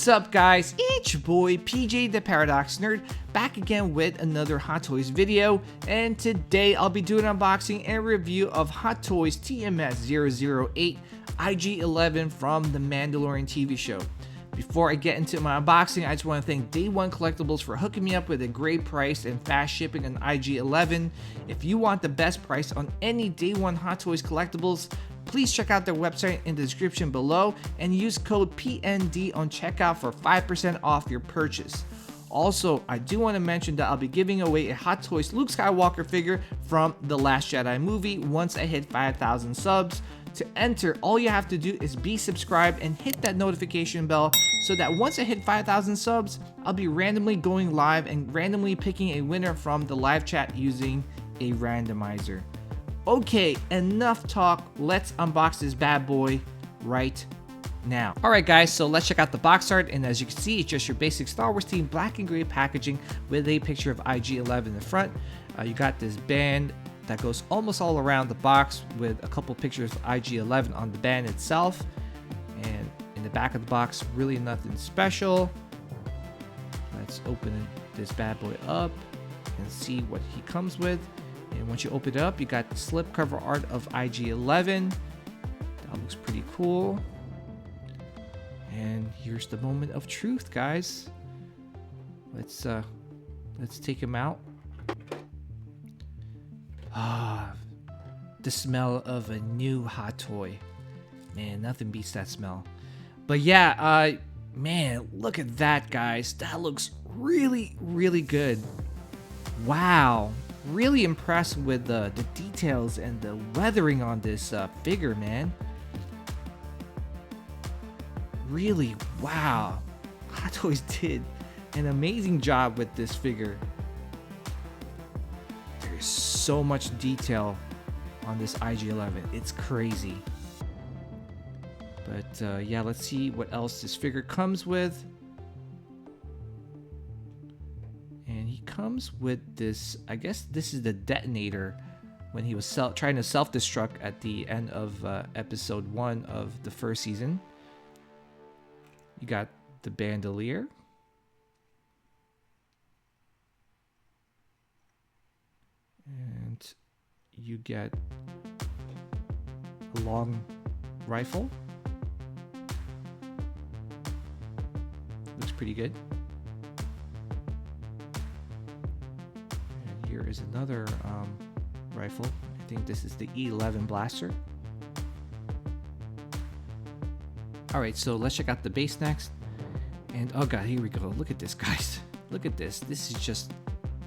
What's up, guys? It's your boy PJ the Paradox Nerd back again with another Hot Toys video, and today I'll be doing an unboxing and review of Hot Toys TMS 008 IG-11 from the Mandalorian TV show. Before I get into my unboxing, I just want to thank Day One Collectibles for hooking me up with a great price and fast shipping on IG-11. If you want the best price on any Day One Hot Toys collectibles, please check out their website in the description below and use code PND on checkout for 5% off your purchase. Also, I do want to mention that I'll be giving away a Hot Toys Luke Skywalker figure from The Last Jedi movie once I hit 5,000 subs. To enter, all you have to do is be subscribed and hit that notification bell so that once I hit 5,000 subs, I'll be randomly going live and randomly picking a winner from the live chat using a randomizer. Okay, enough talk. Let's unbox this bad boy right now. Alright guys, so let's check out the box art, and as you can see, it's just your basic Star Wars themed black and gray packaging with a picture of IG-11 in the front. You got this band that goes almost all around the box with a couple pictures of IG-11 on the band itself, and in the back of the box, really nothing special. Let's open this bad boy up and see what he comes with. And once you open it up, you got the slipcover art of IG-11. That looks pretty cool. And here's the moment of truth, guys. Let's take him out. The smell of a new hot toy. Man, nothing beats that smell. But yeah, man, look at that, guys. That looks really, really good. Wow. Really impressed with the details and the weathering on this figure, man. Really, wow. Hot Toys did an amazing job with this figure. There's so much detail on this IG-11. It's crazy. But yeah, let's see what else this figure comes with. And he comes with this, I guess this is the detonator when he was trying to self-destruct at the end of episode 1 of the first season. You got the bandolier. And you get a long rifle. Looks pretty good. And here is another rifle. I think this is the E11 blaster. Alright, so let's check out the base next. And oh god, here we go. Look at this, guys. Look at this. This is just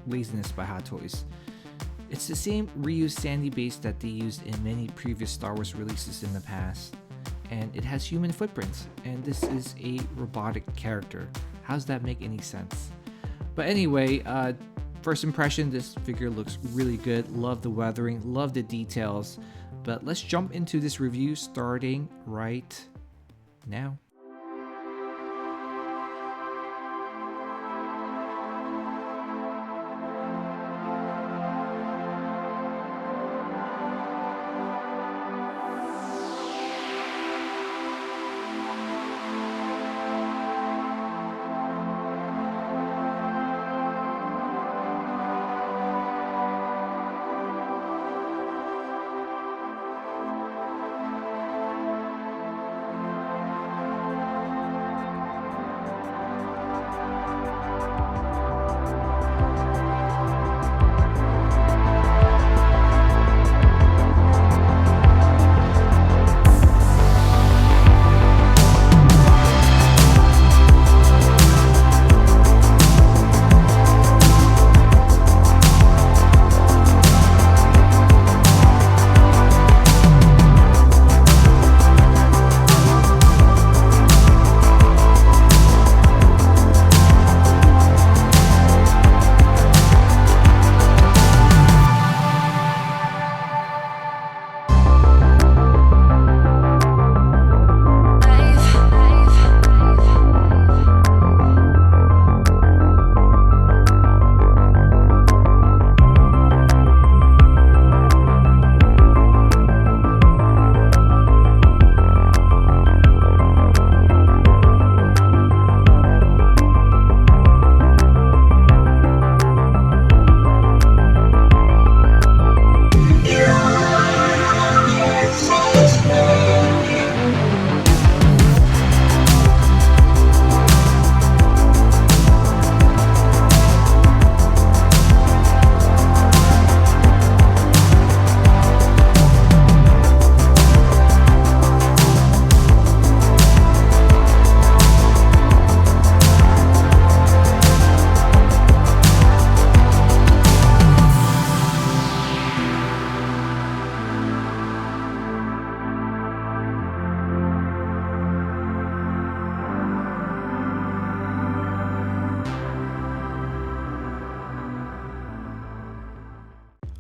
laziness by Hot Toys. It's the same reused sandy base that they used in many previous Star Wars releases in the past. And it has human footprints. And this is a robotic character. How does that make any sense? But anyway, first impression, this figure looks really good. Love the weathering, love the details. But let's jump into this review starting right now.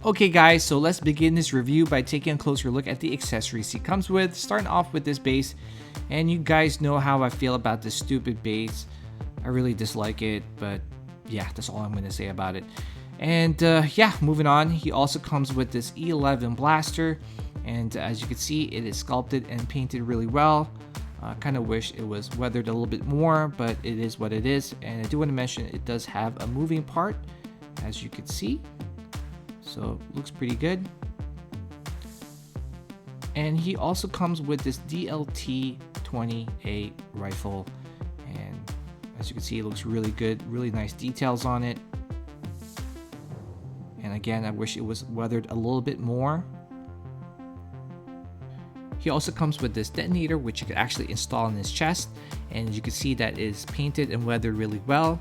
Okay guys, so let's begin this review by taking a closer look at the accessories he comes with, starting off with this base. And you guys know how I feel about this stupid base. I really dislike it, but yeah, that's all I'm going to say about it. And yeah, moving on, he also comes with this E11 blaster, and as you can see, it is sculpted and painted really well. Kind of wish it was weathered a little bit more, but it is what it is. And I do want to mention it does have a moving part, as you can see. So looks pretty good. And he also comes with this DLT-20A rifle, and as you can see, it looks really good, really nice details on it. And again, I wish it was weathered a little bit more. He also comes with this detonator, which you could actually install in his chest, and you can see that is painted and weathered really well.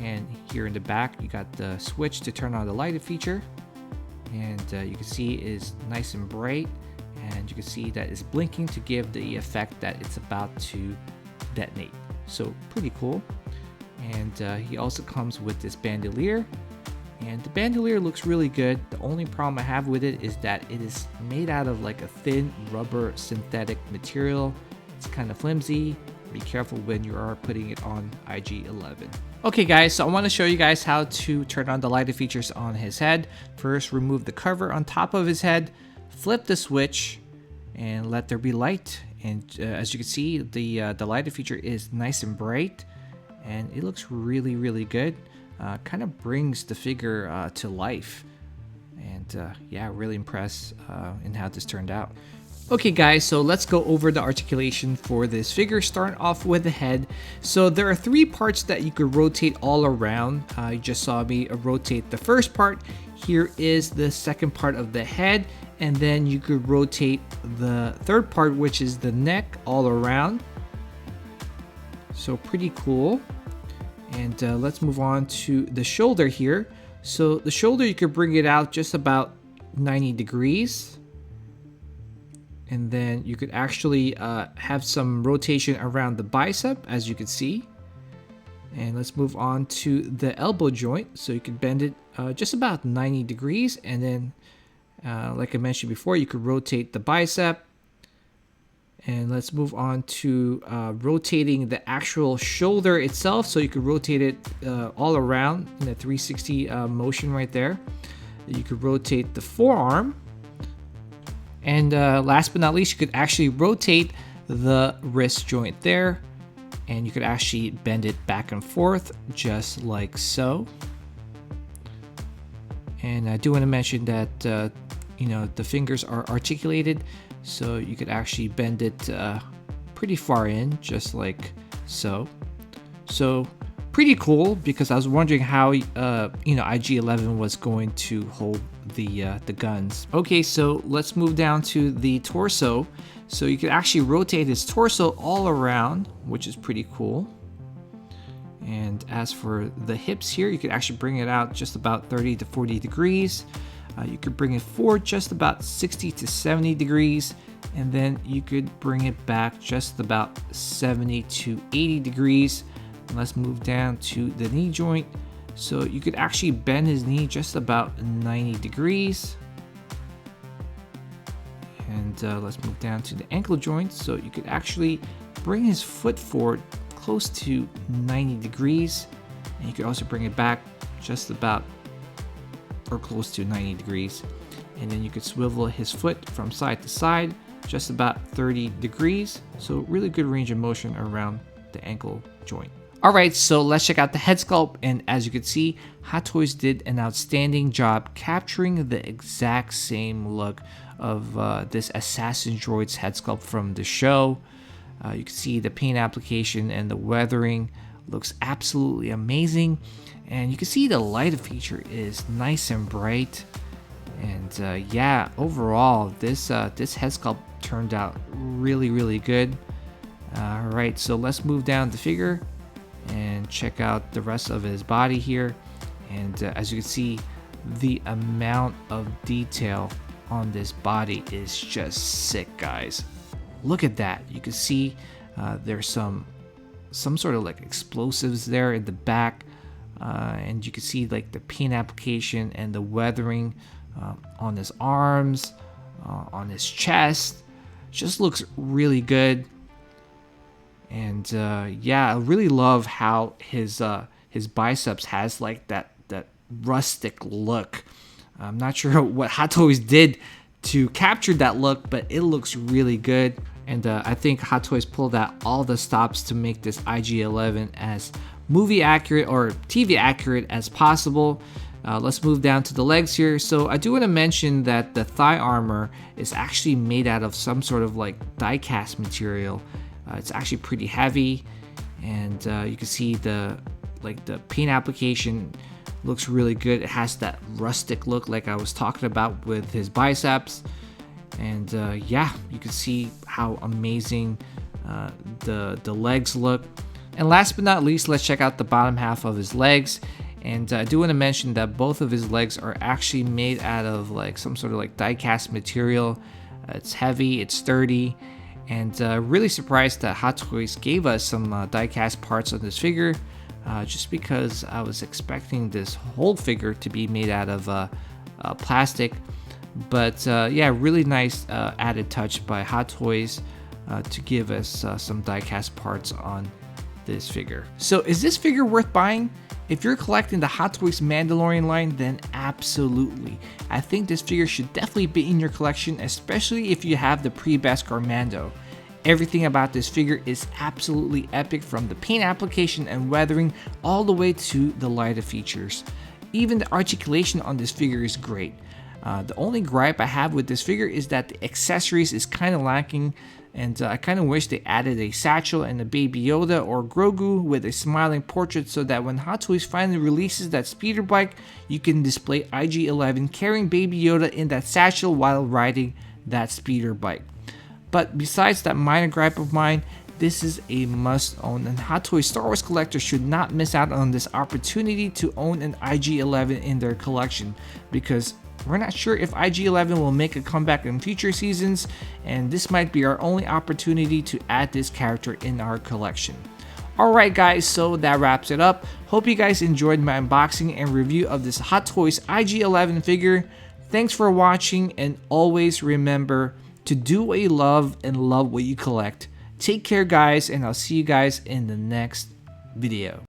And here in the back, you got the switch to turn on the lighted feature, and you can see it is nice and bright, and you can see that it's blinking to give the effect that it's about to detonate. So pretty cool. And he also comes with this bandolier, and the bandolier looks really good. The only problem I have with it is that it is made out of like a thin rubber synthetic material. It's kind of flimsy. Be careful when you are putting it on IG-11. Okay guys, so I want to show you guys how to turn on the lighted features on his head. First, remove the cover on top of his head, flip the switch, and let there be light. And as you can see, the lighted feature is nice and bright, and it looks really good. Kind of brings the figure to life, and yeah, really impressed in how this turned out. Okay guys, so let's go over the articulation for this figure, starting off with the head. So there are 3 parts that you could rotate all around. You just saw me rotate the first part. Here is the second part of the head, and then you could rotate the third part, which is the neck, all around. So pretty cool. And let's move on to the shoulder here. So the shoulder, you could bring it out just about 90 degrees. And then you could actually have some rotation around the bicep, as you can see. And let's move on to the elbow joint. So you could bend it just about 90 degrees. And then, like I mentioned before, you could rotate the bicep. And let's move on to rotating the actual shoulder itself. So you could rotate it all around in a 360 motion right there. You could rotate the forearm. And last but not least, you could actually rotate the wrist joint there. And you could actually bend it back and forth, just like so. And I do want to mention that, you know, the fingers are articulated. So you could actually bend it pretty far in, just like so. So pretty cool, because I was wondering how you know, IG-11 was going to hold the guns. Okay, so let's move down to the torso. So you could actually rotate his torso all around, which is pretty cool. And as for the hips here, you could actually bring it out just about 30 to 40 degrees. You could bring it forward just about 60 to 70 degrees, and then you could bring it back just about 70 to 80 degrees. And let's move down to the knee joint. So you could actually bend his knee just about 90 degrees. And let's move down to the ankle joint. So you could actually bring his foot forward close to 90 degrees. And you could also bring it back just about or close to 90 degrees. And then you could swivel his foot from side to side just about 30 degrees. So really good range of motion around the ankle joint. Alright, so let's check out the head sculpt, and as you can see, Hot Toys did an outstanding job capturing the exact same look of this Assassin Droid's head sculpt from the show. You can see the paint application and the weathering looks absolutely amazing, and you can see the light feature is nice and bright. And yeah, overall, this head sculpt turned out really good. Alright, so let's move down the figure and check out the rest of his body here. And as you can see, the amount of detail on this body is just sick, guys. Look at that. You can see there's some sort of like explosives there in the back, and you can see like the paint application and the weathering on his arms, on his chest. Just looks really good. And yeah, I really love how his biceps has like that rustic look. I'm not sure what Hot Toys did to capture that look, but it looks really good. And I think Hot Toys pulled out all the stops to make this IG-11 as movie accurate or TV accurate as possible. Let's move down to the legs here. So I do want to mention that the thigh armor is actually made out of some sort of like die-cast material. It's actually pretty heavy, and you can see the paint application looks really good. It has that rustic look like I was talking about with his biceps. And yeah, you can see how amazing the legs look. And last but not least, let's check out the bottom half of his legs. And I do want to mention that both of his legs are actually made out of like some sort of like die-cast material. It's heavy, it's sturdy, and really surprised that Hot Toys gave us some die-cast parts on this figure. Just because I was expecting this whole figure to be made out of plastic. But yeah, really nice added touch by Hot Toys to give us some die-cast parts on this figure. So is this figure worth buying? If you're collecting the Hot Toys Mandalorian line, then absolutely. I think this figure should definitely be in your collection, especially if you have the pre-Beskar Mando. Everything about this figure is absolutely epic, from the paint application and weathering all the way to the lighter features. Even the articulation on this figure is great. The only gripe I have with this figure is that the accessories is kind of lacking, and I kind of wish they added a satchel and a Baby Yoda or Grogu with a smiling portrait, so that when Hot Toys finally releases that speeder bike, you can display IG-11 carrying Baby Yoda in that satchel while riding that speeder bike. But besides that minor gripe of mine, this is a must own, and Hot Toys Star Wars collectors should not miss out on this opportunity to own an IG-11 in their collection, because we're not sure if IG-11 will make a comeback in future seasons, and this might be our only opportunity to add this character in our collection. Alright guys, so that wraps it up. Hope you guys enjoyed my unboxing and review of this Hot Toys IG-11 figure. Thanks for watching, and always remember to do what you love and love what you collect. Take care guys, and I'll see you guys in the next video.